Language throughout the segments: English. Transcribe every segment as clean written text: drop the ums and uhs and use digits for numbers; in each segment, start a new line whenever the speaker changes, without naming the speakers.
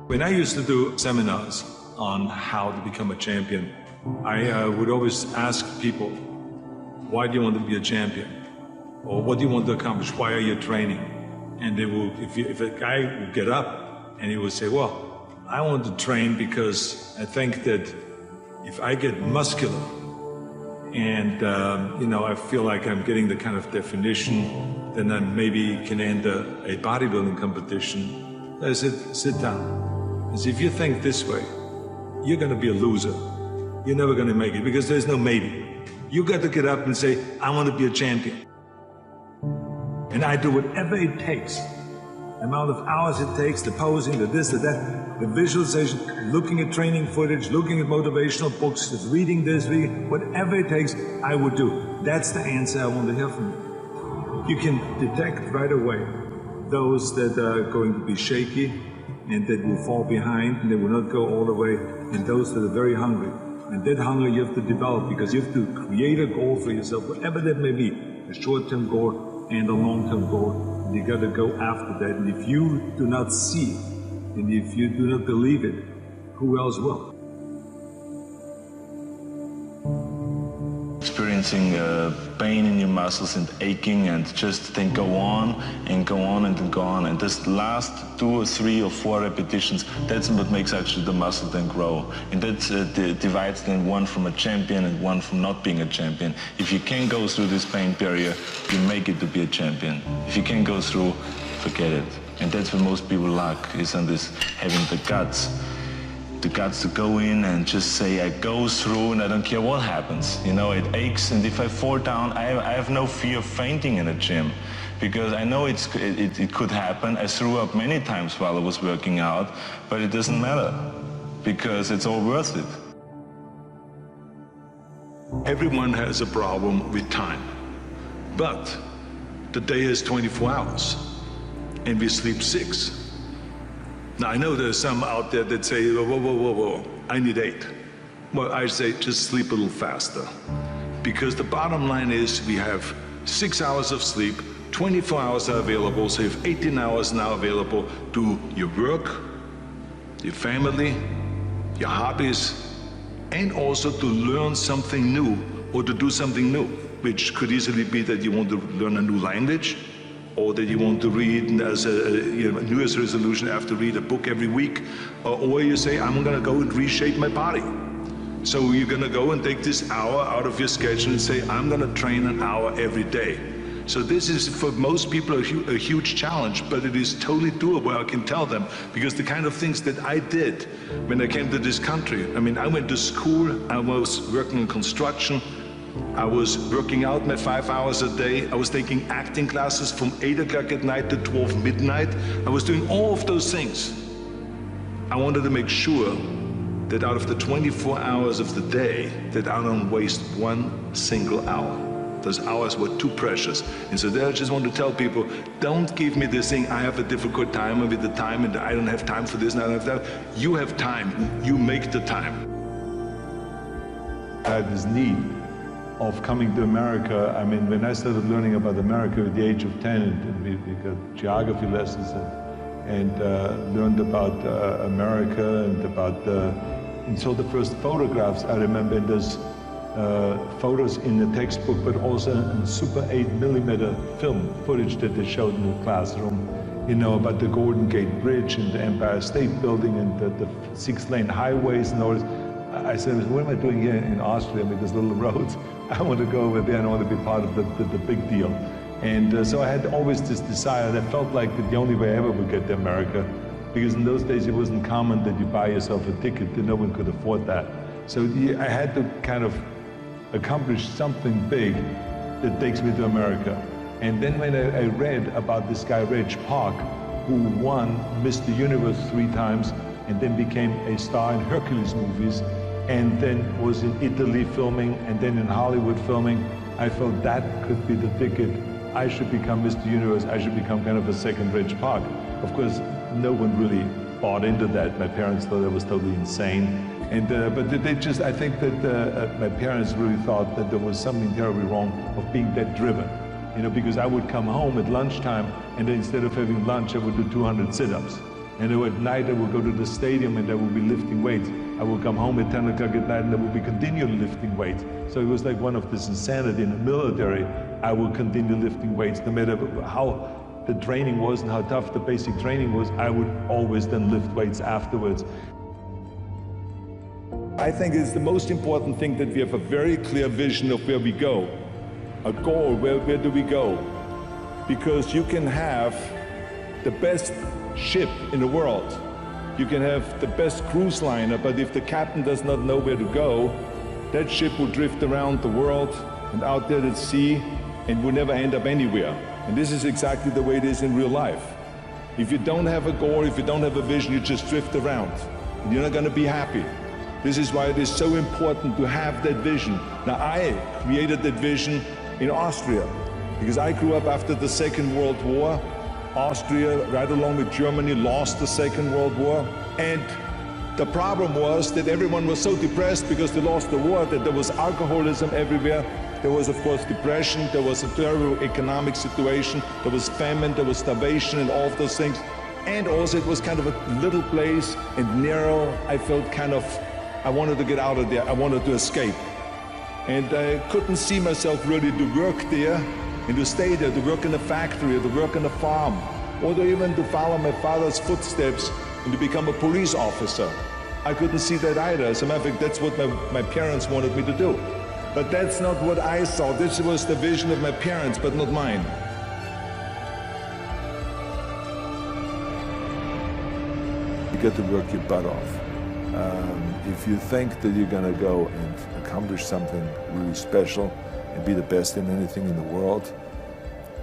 When I used to do seminars on how to become a champion, I would always ask people, why do you want to be a champion? Or what do you want to accomplish? Why are you training? And they will, if a guy would get up and he would say, well, I want to train because I think that if I get muscular and, I feel like I'm getting the kind of definition, then I maybe can enter a bodybuilding competition. I said, sit down. I said, if you think this way, you're going to be a loser. You're never going to make it because there's no maybe. You got to get up and say, I want to be a champion. And I do whatever it takes. The amount of hours it takes, the posing, the this, the that, the visualization, looking at training footage, looking at motivational books, just reading this, whatever it takes, I would do. That's the answer I want to hear from you. You can detect right away those that are going to be shaky and that will fall behind and they will not go all the way, and those that are very hungry. And that hunger you have to develop because you have to create a goal for yourself, whatever that may be, a short-term goal and a long-term goal. And you got to go after that. And if you do not see it, and if you do not believe it, who else will?
Experiencing pain in your muscles and aching, and just then go on and go on and then go on, and this last 2 or 3 or 4 repetitions, that's what makes actually the muscle then grow, and that divides then one from a champion and one from not being a champion. If you can go through this pain barrier, you make it to be a champion. If you can't go through, forget it. And that's where most people lack, is on this having the guts to go in and just say, I go through and I don't care what happens. It aches, and if I fall down, I have no fear of fainting in a gym, because I know it could happen. I threw up many times while I was working out, but it doesn't matter, because it's all worth it.
Everyone has a problem with time, but the day has 24 hours, and we sleep 6. Now, I know there's some out there that say, whoa, I need 8. Well, I say just sleep a little faster. Because the bottom line is we have 6 hours of sleep, 24 hours are available, so you have 18 hours now available to your work, your family, your hobbies, and also to learn something new or to do something new, which could easily be that you want to learn a new language, or that you want to read as a New Year's resolution, I have to read a book every week, or you say, I'm going to go and reshape my body. So you're going to go and take this hour out of your schedule and say, I'm going to train an hour every day. So this is, for most people, a huge challenge, but it is totally doable, I can tell them, because the kind of things that I did when I came to this country, I went to school, I was working in construction, I was working out my 5 hours a day. I was taking acting classes from 8 o'clock at night to 12 midnight. I was doing all of those things. I wanted to make sure that out of the 24 hours of the day, that I don't waste one single hour. Those hours were too precious. And so there I just want to tell people, don't give me this thing, I have a difficult time with the time and I don't have time for this and I don't have that. You have time, you make the time.
I had this need of coming to America. When I started learning about America at the age of 10, and we got geography lessons and learned about America and saw the first photographs. I remember, and there's photos in the textbook, but also in Super 8mm film footage that they showed in the classroom, about the Golden Gate Bridge and the Empire State Building and the 6-lane highways and all this. I said, what am I doing here in Austria with these little roads? I want to go over there and I want to be part of the big deal. And so I had always this desire that felt like that the only way I ever would get to America, because in those days it wasn't common that you buy yourself a ticket, that no one could afford that. So I had to kind of accomplish something big that takes me to America. And then when I read about this guy, Reg Park, who won Mr. Universe 3 times and then became a star in Hercules movies, and then was in Italy filming, and then in Hollywood filming, I felt that could be the ticket. I should become Mr. Universe, I should become kind of a second Reg Park. Of course, no one really bought into that. My parents thought I was totally insane. But they just, I think that my parents really thought that there was something terribly wrong of being that driven. Because I would come home at lunchtime, and then instead of having lunch, I would do 200 sit-ups. And then at night I would go to the stadium and I would be lifting weights. I would come home at 10 o'clock at night and I would be continually lifting weights. So it was like one of this insanity in the military. I would continue lifting weights no matter how the training was and how tough the basic training was. I would always then lift weights afterwards. I think it's the most important thing that we have a very clear vision of where we go, a goal, where do we go? Because you can have the best ship in the world, you can have the best cruise liner, but if the captain does not know where to go, that ship will drift around the world and out there at sea and will never end up anywhere. And this is exactly the way it is in real life. If you don't have a goal, if you don't have a vision, you just drift around and you're not going to be happy. This is why it is so important to have that vision. Now, I created that vision in Austria because I grew up after the Second World War. Austria, right along with Germany, lost the Second World War. And the problem was that everyone was so depressed because they lost the war that there was alcoholism everywhere. There was, of course, depression. There was a terrible economic situation. There was famine. There was starvation and all of those things. And also it was kind of a little place and narrow. I felt kind of, I wanted to get out of there. I wanted to escape. And I couldn't see myself really to work there and to stay there, to work in a factory, or to work on a farm, or to even to follow my father's footsteps and to become a police officer. I couldn't see that either. As a matter of fact, that's what my parents wanted me to do. But that's not what I saw. This was the vision of my parents, but not mine. You got to work your butt off. If you think that you're going to go and accomplish something really special and be the best in anything in the world,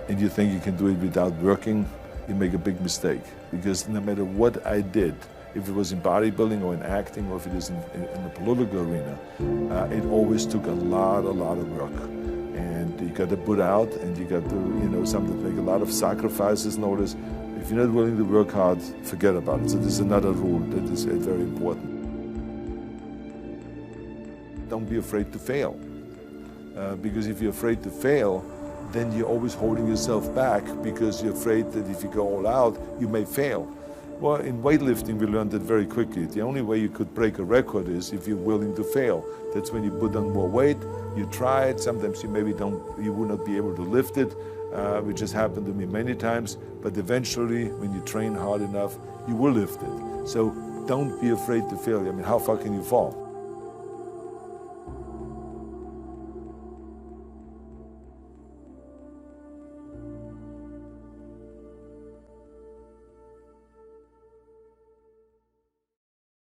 and you think you can do it without working, you make a big mistake. Because no matter what I did, if it was in bodybuilding or in acting or if it is in the political arena, it always took a lot of work. And you got to put out and you got to, something make a lot of sacrifices. Notice, if you're not willing to work hard, forget about it. So this is another rule that is very important. Don't be afraid to fail. Because if you're afraid to fail, then you're always holding yourself back because you're afraid that if you go all out, you may fail. Well, in weightlifting, we learned that very quickly. The only way you could break a record is if you're willing to fail. That's when you put on more weight, you try it, sometimes you will not be able to lift it, which has happened to me many times, but eventually, when you train hard enough, you will lift it. So don't be afraid to fail. I mean, how far can you fall?